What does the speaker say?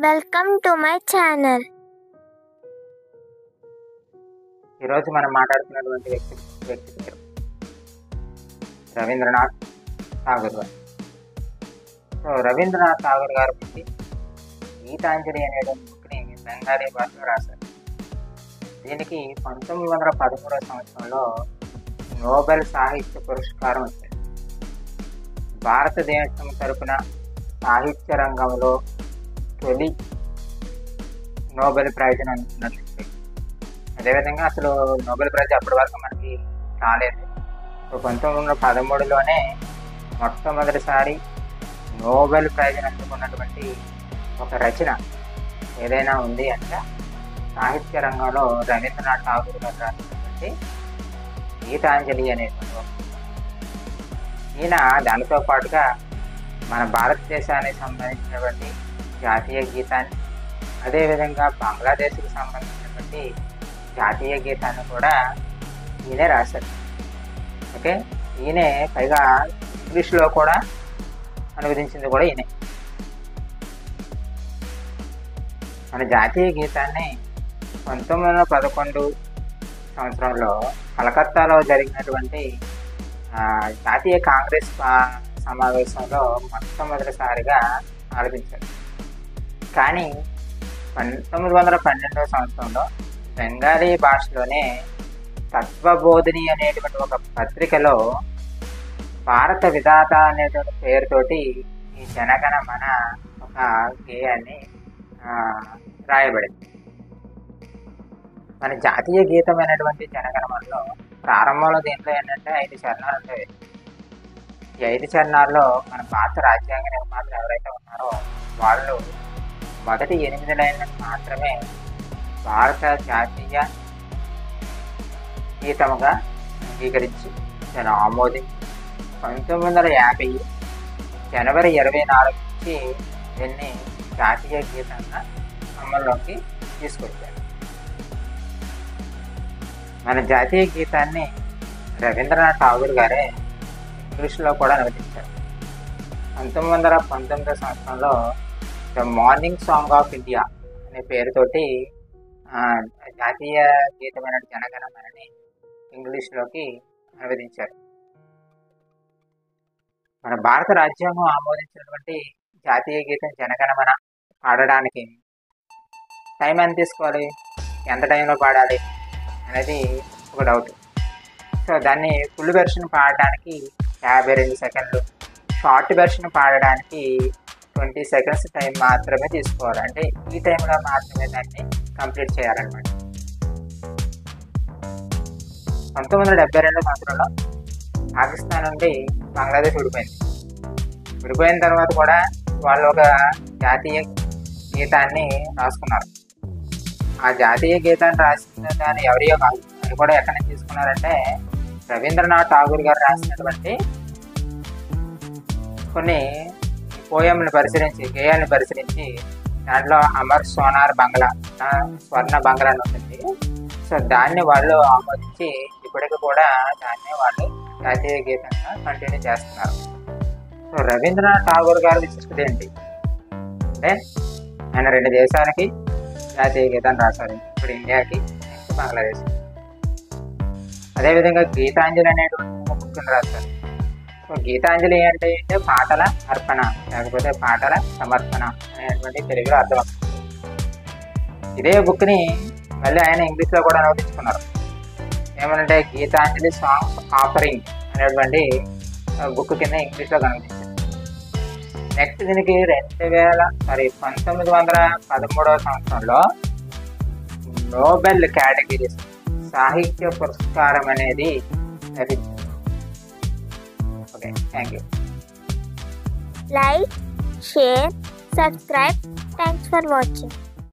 Welcome to my channel. ఈరోజు మనం మాట్లాడుతున్నటువంటి వ్యక్తి పేరు రవీంద్రనాథ్ ఠాగూర్ గారు. రవీంద్రనాథ్ ఠాగూర్ గారు పుట్టి గీతాంజలి అనే బుక్ని బెంగాలీ భాషలో రాశారు. దీనికి 1913 సంవత్సరంలో నోబెల్ సాహిత్య పురస్కారం వచ్చింది. భారతదేశం తరపున సాహిత్య రంగంలో తొలి నోబెల్ ప్రైజ్ని అందుకున్నట్టు. అదేవిధంగా అసలు నోబెల్ ప్రైజ్ అప్పటి వరకు మనకి రాలేదు. 1913లోనే మొట్టమొదటిసారి నోబెల్ ప్రైజ్ని అందుకున్నటువంటి ఒక రచన ఏదైనా ఉంది అంటే సాహిత్య రంగంలో రవీంద్రనాథ్ ఠాగూర్ గారు రాసినటువంటి గీతాంజలి అనేటువంటి. ఈయన దానితో పాటుగా మన భారతదేశానికి సంబంధించినటువంటి జాతీయ గీతాన్ని, అదేవిధంగా బంగ్లాదేశ్కి సంబంధించినటువంటి జాతీయ గీతాన్ని కూడా ఈయనే రాశారు. ఓకే, ఈయనే పైగా ఇంగ్లీష్లో కూడా అనువదించింది కూడా ఈయనే. మన జాతీయ గీతాన్ని 1911 సంవత్సరంలో కలకత్తాలో జరిగినటువంటి జాతీయ కాంగ్రెస్ సమావేశంలో మొట్టమొదటిసారిగా ఆలపించారు. కానీ 1912 సంవత్సరంలో బెంగాలీ భాషలోనే తత్వబోధిని అనేటువంటి ఒక పత్రికలో భారత విధాత అనేటువంటి పేరుతోటి ఈ జనగణ మన ఒక గేయాన్ని రాయబడింది. మన జాతీయ గీతమైనటువంటి జనగణమనలో ప్రారంభంలో దీంట్లో ఏంటంటే 5 చరణాలు ఉంటాయి. ఈ 5 చరణాల్లో మన భారత రాజ్యాంగ నిర్మాతలు ఎవరైతే ఉన్నారో వాళ్ళు మొదటి 8 లైన్లను మాత్రమే భారత జాతీయ గీతముగా అంగీకరించి దాన్ని ఆమోదించి 1950 జనవరి 24 నుంచి దీన్ని జాతీయ గీతంగా అమల్లోకి తీసుకొచ్చారు. మన జాతీయ గీతాన్ని రవీంద్రనాథ్ ఠాగూర్ గారే ఇంగ్లీష్లో కూడా అనువదించారు. 1919 సంవత్సరంలో the morning song of India అనే పేరుతోటి జాతీయ గీతమైన జనగణమనని ఇంగ్లీష్లోకి అనువదించారు. మన భారత రాజ్యాంగం ఆమోదించినటువంటి జాతీయ గీతం జనగణమన పాడడానికి టైం ఎంత తీసుకోవాలి, ఎంత టైంలో పాడాలి అనేది ఒక డౌట్. సో దాన్ని ఫుల్ వెర్షన్ పాడడానికి 52 సెకండ్లు, షార్ట్ వెర్షన్ పాడడానికి 20 సెకండ్స్ టైం మాత్రమే తీసుకోవాలి. అంటే ఈ టైంలో మాత్రమే దాన్ని కంప్లీట్ చేయాలన్నమాట. 1972 సంవత్సరంలో పాకిస్తాన్ నుండి బంగ్లాదేశ్ విడిపోయింది. విడిపోయిన తర్వాత కూడా వాళ్ళు ఒక జాతీయ గీతాన్ని రాసుకున్నారు. ఆ జాతీయ గీతాన్ని రాసిన దాన్ని ఎవరియో కాదు, అది కూడా ఎక్కడి నుంచి తీసుకున్నారంటే రవీంద్రనాథ్ ఠాగూర్ గారు రాసినటువంటి కొన్ని పోయంని పరిశీలించి, గేయాన్ని పరిశీలించి దాంట్లో అమర్ సోనార్ బంగ్లా, స్వర్ణ బంగ్లా అని ఉంటుంది. సో దాన్ని వాళ్ళు ఆమోదించి ఇప్పటికి కూడా దాన్ని వాళ్ళు జాతీయ గీతంగా కంటిన్యూ చేస్తున్నారు. సో రవీంద్రనాథ్ ఠాగూర్ గారి విశిష్టత ఏంటి అంటే ఆయన 2 దేశాలకి జాతీయ గీతాన్ని రాశారు. ఇప్పుడు ఇండియాకి, నెక్స్ట్ బంగ్లాదేశ్. అదేవిధంగా గీతాంజలి అనేటువంటి బుక్ని రాశారు. సో గీతాంజలి అంటే పాటల అర్పణ, లేకపోతే పాటల సమర్పణ అనేటువంటి తెలుగులో అర్థం. ఇదే బుక్ని మళ్ళీ ఆయన ఇంగ్లీష్లో కూడా అనువదించుకున్నారు. ఏమనంటే గీతాంజలి సాంగ్స్ ఆఫరింగ్ అనేటువంటి బుక్ కింద ఇంగ్లీష్లో అనువదించారు. నెక్స్ట్ దీనికి 1913 సంవత్సరంలో నోబెల్ కేటగిరీస్ సాహిత్య పురస్కారం అనేది లభించింది. Okay, thank you. Like, share, subscribe. Thanks for watching.